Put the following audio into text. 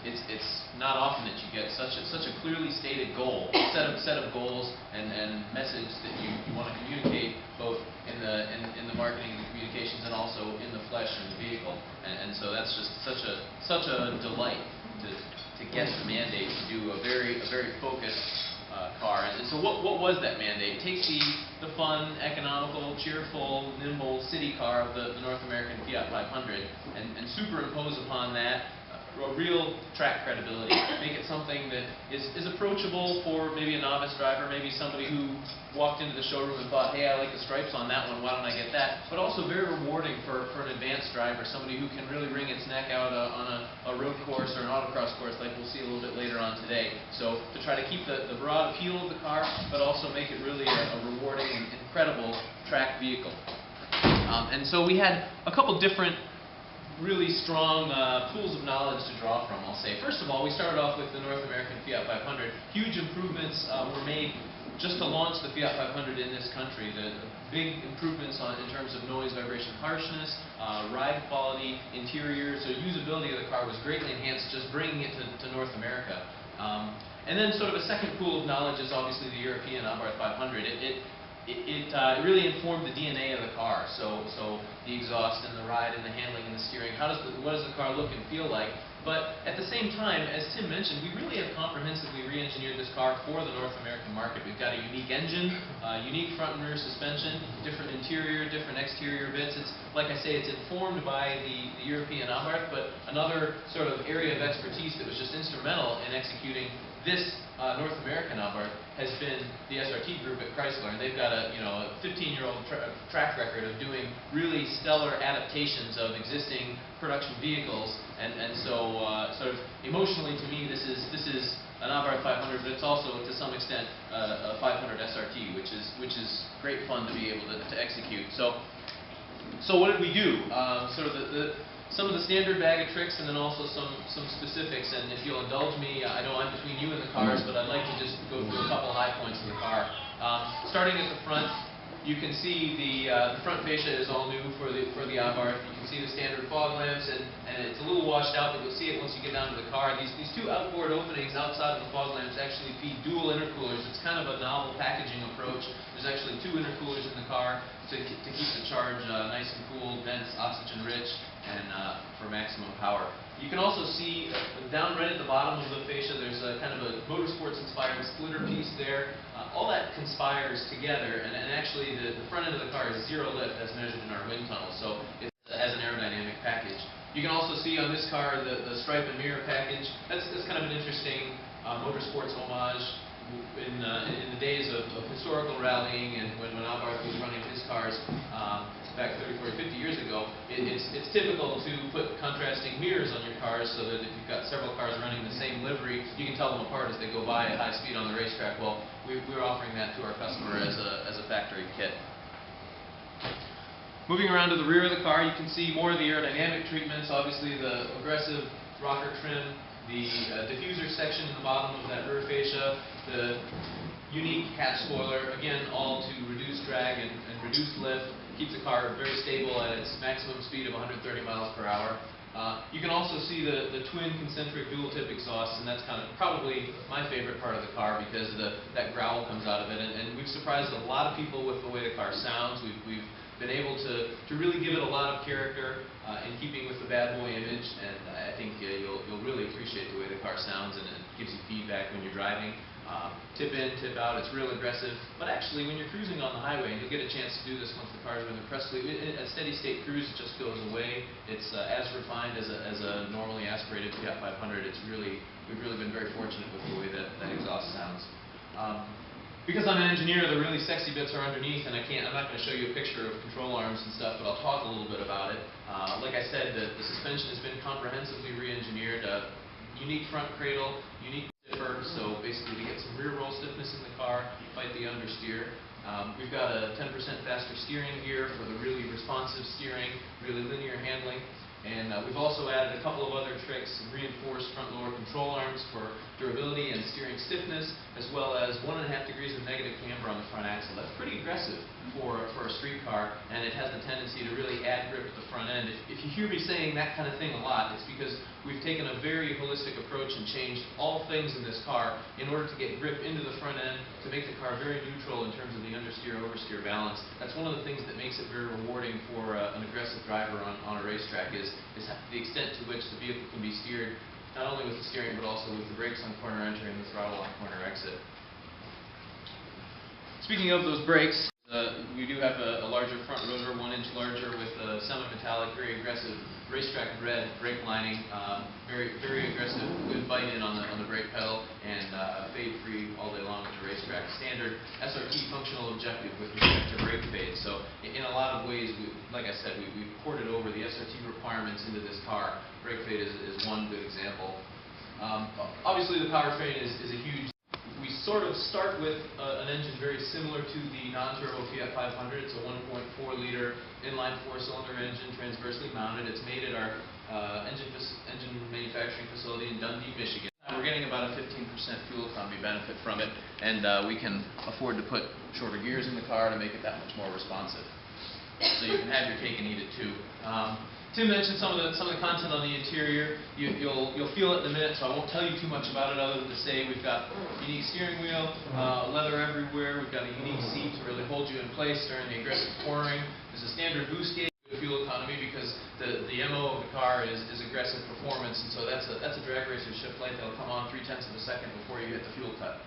it's not often that you get such a clearly stated goal, set of goals and message that you want to communicate both in the marketing and the communications and also in the flesh and the vehicle. And so that's just such a delight to get the mandate to do a very focused car. And so what was that mandate? Take the fun, economical, cheerful, nimble city car of the North American Fiat 500 and superimpose upon that a real track credibility. Make it something that is approachable for maybe a novice driver, maybe somebody who walked into the showroom and thought, hey, I like the stripes on that one, why don't I get that? But also very rewarding for an advanced driver, somebody who can really wring its neck out on a road course or an autocross course like we'll see a little bit later on today. So to try to keep the broad appeal of the car, but also make it really a rewarding and incredible track vehicle. And so we had a couple different really strong pools of knowledge to draw from, I'll say. First of all, we started off with the North American Fiat 500. Huge improvements were made just to launch the Fiat 500 in this country. The big improvements in terms of noise, vibration, harshness, ride quality, interior, so usability of the car was greatly enhanced just bringing it to North America. And then sort of a second pool of knowledge is obviously the European Abarth 500. It really informed the DNA of the car. So the exhaust and the ride and the handling and the steering. What does the car look and feel like? But at the same time, as Tim mentioned, we really have comprehensively re-engineered this car for the North American market. We've got a unique engine, unique front and rear suspension, different interior, different exterior bits. It's like I say, it's informed by the European Abarth, but another sort of area of expertise that was just instrumental in executing this North American Abarth has been the SRT group at Chrysler, and they've got a 15-year-old track record of doing really stellar adaptations of existing production vehicles, and so sort of emotionally to me this is an Abarth 500, but it's also to some extent a 500 SRT, which is great fun to be able to execute. So what did we do? Sort of some of the standard bag of tricks, and then also some specifics. And if you'll indulge me, I know I'm between you and the cars, but I'd like to just go through a couple high points of the car. Starting at the front, you can see the front fascia is all new for the Abarth. You can see the standard fog lamps, and it's a little washed out, but you'll see it once you get down to the car. These two outboard openings outside of the fog lamps actually feed dual intercoolers. It's kind of a novel packaging approach. There's actually two intercoolers in the car to keep the charge nice and cool, dense, oxygen rich, and for maximum power. You can also see down right at the bottom of the fascia there's a kind of a motorsports-inspired splitter piece there. All that conspires together, and actually the front end of the car is zero lift as measured in our wind tunnel, so it has an aerodynamic package. You can also see on this car the stripe and mirror package. That's kind of an interesting motorsports homage. In the days of historical rallying and when Abarth was running his cars back 30, 40, 50 years ago, it's typical to put contrasting mirrors on your cars so that if you've got several cars running the same livery, you can tell them apart as they go by at high speed on the racetrack. Well, we're offering that to our customer as a factory kit. Moving around to the rear of the car, you can see more of the aerodynamic treatments, obviously the aggressive rocker trim, the diffuser section in the bottom of that rear fascia, the unique hatch spoiler, again all to reduce drag and reduce lift, keeps the car very stable at its maximum speed of 130 miles per hour. You can also see the twin concentric dual tip exhaust, and that's kind of probably my favorite part of the car because that growl comes out of it, and we've surprised a lot of people with the way the car sounds. We've been able to really give it a lot of character in keeping with the bad boy image, and I think you'll really appreciate the way the car sounds, and it gives you feedback when you're driving. Tip in, tip out, it's real aggressive, but actually when you're cruising on the highway, and you'll get a chance to do this once the car's running pressly, at steady state cruise it just goes away. It's as refined as a normally aspirated Fiat 500. We've really been very fortunate with the way that exhaust sounds. Because I'm an engineer, the really sexy bits are underneath, and I'm not going to show you a picture of control arms and stuff, but I'll talk a little bit about it. Like I said, the suspension has been comprehensively re-engineered. Unique front cradle, unique zipper, so basically we get some rear roll stiffness in the car, fight the understeer. We've got a 10% faster steering gear for the really responsive steering, really linear handling. And we've also added a couple of other tricks, reinforced front lower control arms for durability and steering stiffness, as well as 1.5 degrees of negative camber on the front axle. That's pretty aggressive for a street car, and it has the tendency to really add grip at the front end. If you hear me saying that kind of thing a lot, it's because we've taken a very holistic approach and changed all things in this car in order to get grip into the front end, to make the car very neutral in terms of the understeer-oversteer balance. That's one of the things that makes it very rewarding for an aggressive driver on a racetrack is the extent to which the vehicle can be steered, not only with the steering but also with the brakes on corner entry and the throttle on corner exit. Speaking of those brakes, we do have a larger front rotor, 1 inch larger, with a semi-metallic, very aggressive racetrack red brake lining, very aggressive, good bite in on the brake pedal, and fade free all day long with the racetrack. Standard SRT functional objective with respect to brake fade. So in a lot of ways, like I said, we've ported over the SRT requirements into this car. Brake fade is one good example. Obviously, the powertrain is a huge. We sort of start with an engine very similar to the non-turbo Fiat 500. It's a 1.4-liter inline 4-cylinder engine, transversely mounted. It's made at our engine manufacturing facility in Dundee, Michigan. We're getting about a 15% fuel economy benefit from it, and we can afford to put shorter gears in the car to make it that much more responsive. So you can have your cake and eat it too. Tim mentioned some of the content on the interior. You'll feel it in a minute, so I won't tell you too much about it other than to say we've got a unique steering wheel, leather everywhere. We've got a unique seat to really hold you in place during the aggressive cornering. There's a standard boost gauge fuel economy because the MO of the car is aggressive performance, and so that's a drag racer shift light that'll come on 0.3 of a second before you hit the fuel cut.